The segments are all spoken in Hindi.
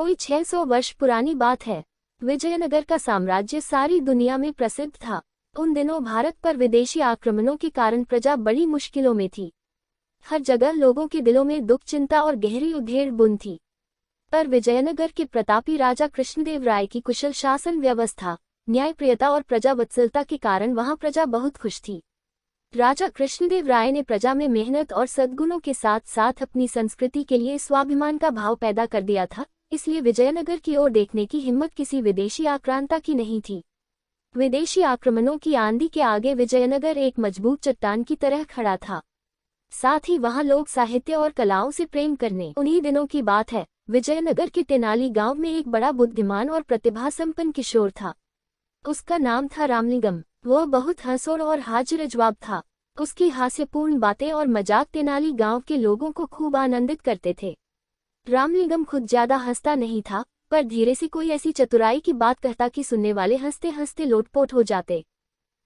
कोई 600 वर्ष पुरानी बात है। विजयनगर का साम्राज्य सारी दुनिया में प्रसिद्ध था। उन दिनों भारत पर विदेशी आक्रमणों के कारण प्रजा बड़ी मुश्किलों में थी। हर जगह लोगों के दिलों में दुख, चिंता और गहरी उधेड़ बुन थी। पर विजयनगर के प्रतापी राजा कृष्णदेव राय की कुशल शासन व्यवस्था, न्यायप्रियता और प्रजावत्सलता के कारण वहां प्रजा बहुत खुश थी। राजा कृष्णदेव राय ने प्रजा में मेहनत और सद्गुणों के साथ साथ अपनी संस्कृति के लिए स्वाभिमान का भाव पैदा कर दिया था, इसलिए विजयनगर की ओर देखने की हिम्मत किसी विदेशी आक्रांता की नहीं थी। विदेशी आक्रमणों की आंधी के आगे विजयनगर एक मजबूत चट्टान की तरह खड़ा था। साथ ही वहां लोग साहित्य और कलाओं से प्रेम करने। उन्हीं दिनों की बात है, विजयनगर के तेनाली गांव में एक बड़ा बुद्धिमान और प्रतिभा संपन्न किशोर था। उसका नाम था रामलिंगम। वह बहुत हंसोड़ और हाजिर-ए-जवाब था। उसकी हास्यपूर्ण बातें और मजाक तेनाली गांव के लोगों को खूब आनंदित करते थे। रामलिंगम खुद ज्यादा हंसता नहीं था, पर धीरे से कोई ऐसी चतुराई की बात कहता कि सुनने वाले हंसते हंसते लोटपोट हो जाते।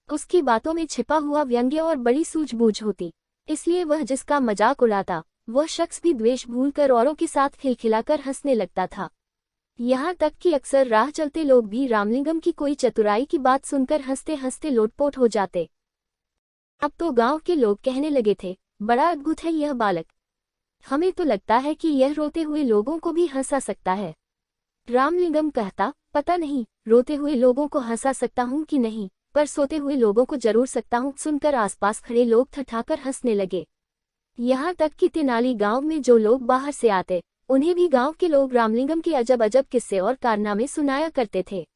उसकी बातों में छिपा हुआ व्यंग्य और बड़ी सूझबूझ होती, इसलिए वह जिसका मजाक उड़ाता वह शख्स भी द्वेष भूलकर औरों के साथ खिलखिलाकर हंसने लगता था। यहाँ तक कि अक्सर राह चलते लोग भी रामलिंगम की कोई चतुराई की बात सुनकर हंसते हंसते लोटपोट हो जाते। अब तो गांव के लोग कहने लगे थे, बड़ा अद्भुत है यह बालक। हमें तो लगता है कि यह रोते हुए लोगों को भी हंसा सकता है। रामलिंगम कहता, पता नहीं रोते हुए लोगों को हंसा सकता हूँ कि नहीं, पर सोते हुए लोगों को जरूर सकता हूँ। सुनकर आसपास खड़े लोग ठठाकर हंसने लगे। यहाँ तक कि तेनाली गांव में जो लोग बाहर से आते, उन्हें भी गांव के लोग रामलिंगम के अजब अजब किस्से और कारनामे सुनाया करते थे।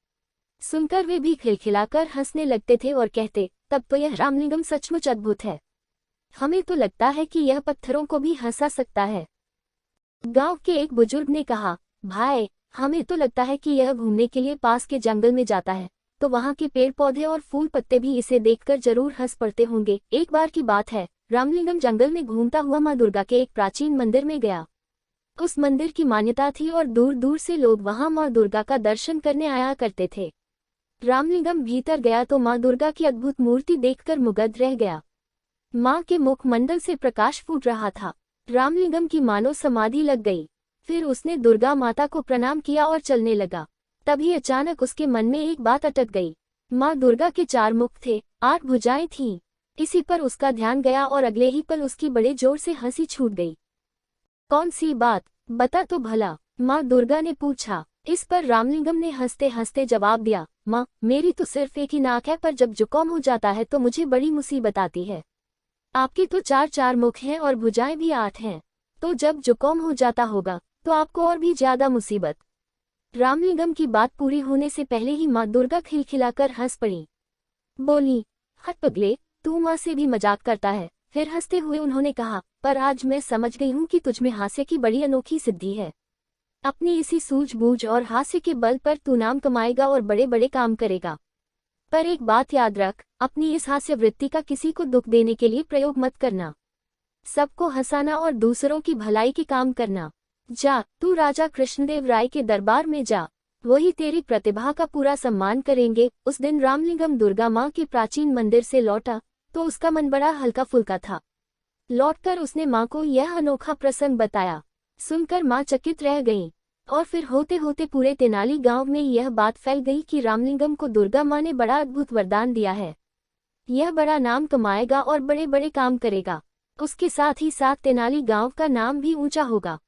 सुनकर वे भी खिलखिलाकर हंसने लगते थे और कहते, तब तो यह रामलिंगम सचमुच अद्भुत है। हमें तो लगता है कि यह पत्थरों को भी हंसा सकता है। गांव के एक बुजुर्ग ने कहा, भाई, हमें तो लगता है कि यह घूमने के लिए पास के जंगल में जाता है, तो वहां के पेड़ पौधे और फूल पत्ते भी इसे देखकर जरूर हंस पड़ते होंगे। एक बार की बात है, रामलिंगम जंगल में घूमता हुआ माँ दुर्गा के एक प्राचीन मंदिर में गया। उस मंदिर की मान्यता थी और दूर दूर से लोग वहां माँ दुर्गा का दर्शन करने आया करते थे। रामलिंगम भीतर गया तो माँ दुर्गा की अद्भुत मूर्ति देखकर मुग्ध रह गया। माँ के मुखमंडल से प्रकाश फूट रहा था। रामलिंगम की मानो समाधि लग गई। फिर उसने दुर्गा माता को प्रणाम किया और चलने लगा। तभी अचानक उसके मन में एक बात अटक गई। माँ दुर्गा के 4 मुख थे, 8 भुजाएं थीं। इसी पर उसका ध्यान गया और अगले ही पल उसकी बड़े जोर से हंसी छूट गई। कौन सी बात, बता तो भला, माँ दुर्गा ने पूछा। इस पर रामलिंगम ने हंसते हंसते जवाब दिया, माँ, मेरी तो सिर्फ एक ही नाक है, पर जब जुकाम हो जाता है तो मुझे बड़ी मुसीबत आती है। आपके तो 4 मुख हैं और भुजाएं भी 8 हैं, तो जब जुकाम हो जाता होगा तो आपको और भी ज्यादा मुसीबत। रामलिंगम की बात पूरी होने से पहले ही माँ दुर्गा खिलखिलाकर हंस पड़ी। बोली, हट पगले, तू माँ से भी मजाक करता है। फिर हंसते हुए उन्होंने कहा, पर आज मैं समझ गई हूँ कि तुझमें हास्य की बड़ी अनोखी सिद्धि है। अपनी इसी सूझबूझ और हास्य के बल पर तू नाम कमाएगा और बड़े बड़े काम करेगा। पर एक बात याद रख, अपनी इस हास्य वृत्ति का किसी को दुख देने के लिए प्रयोग मत करना। सबको हंसाना और दूसरों की भलाई के काम करना। जा, तू राजा कृष्णदेव राय के दरबार में जा, वही तेरी प्रतिभा का पूरा सम्मान करेंगे। उस दिन रामलिंगम दुर्गा माँ के प्राचीन मंदिर से लौटा तो उसका मन बड़ा हल्का फुल्का था। लौटकर उसने माँ को यह अनोखा प्रसंग बताया। सुनकर माँ चकित रह गईं, और फिर होते होते पूरे तेनाली गांव में यह बात फैल गई कि रामलिंगम को दुर्गा माँ ने बड़ा अद्भुत वरदान दिया है। यह बड़ा नाम कमाएगा और बड़े बड़े काम करेगा। उसके साथ ही साथ तेनाली गांव का नाम भी ऊंचा होगा।